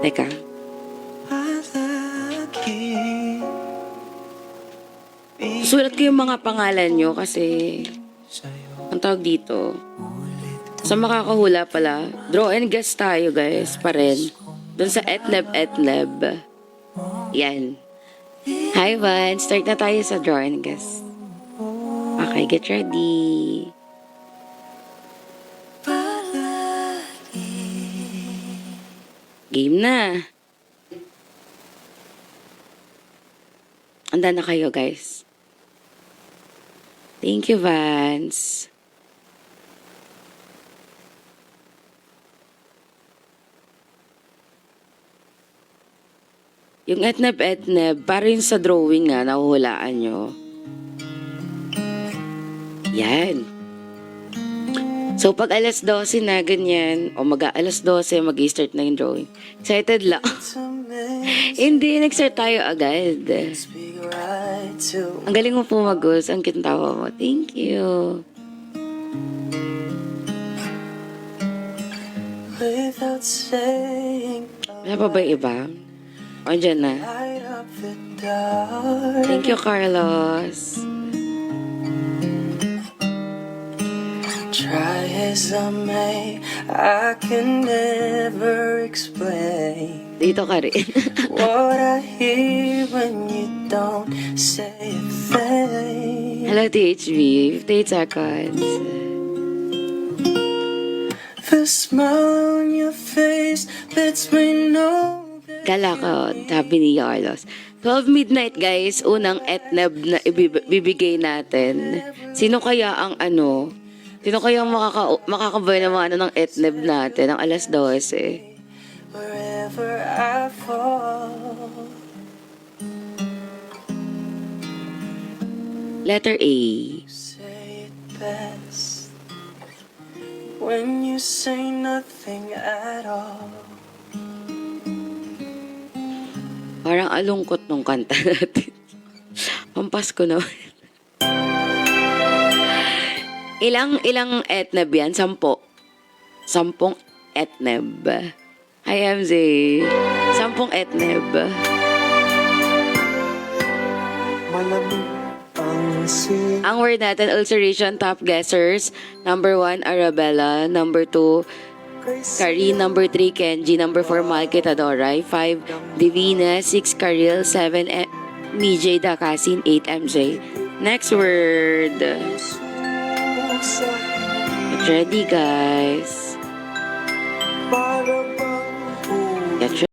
Teka. Susulat ko yung mga pangalan nyo kasi ang tawag dito. Sa makakahula pala, draw and guess tayo guys, pa rin. Doon sa Etneb. Yan. Hi Van, start na tayo sa draw and guess. Okay, get ready. Game na. Handa na kayo guys. Thank you, Vance. Yung Etneb, para yun sa drawing nga, nahuhulaan nyo. Yan. So, pag alas 12 na, ganyan, o alas 12, mag-start na yung drawing. Excited lang. Hindi, nag-start tayo agad. Ang galing mo pumagos, ang kintawa mo. Thank you. Wala pa ba yung iba? O, andyan na. Thank you, Carlos. Try as I may, I can never explain Dito ka rin. what I hear when you don't say a thing. Hello, THB. 58 seconds. The smile on your face lets me know that Kala ko, sabi ni Carlos. 12 midnight, guys. Unang Etneb na ibibigay natin. Sino kaya ang Sino kaya ang makakabay ng mga ng Etneb natin ang alas 12? wherever I fall, Letter A. say it best when you say nothing at all. Parang alungkot nung kanta natin. Pampasko naman. Ilang Etneb yan? 10. 10 Etneb. Hi, MZ. 10 Etneb. Malamig ang sigaw. Ang word natin, ulceration, top guessers. Number 1, Arabella. Number 2, Karine. Number 3, Kenji. Number 4, Malki Tadoray. 5, Divina. 6, Karil. 7, MJ Dakasin. 8, MJ. Next word. Get ready, guys. Para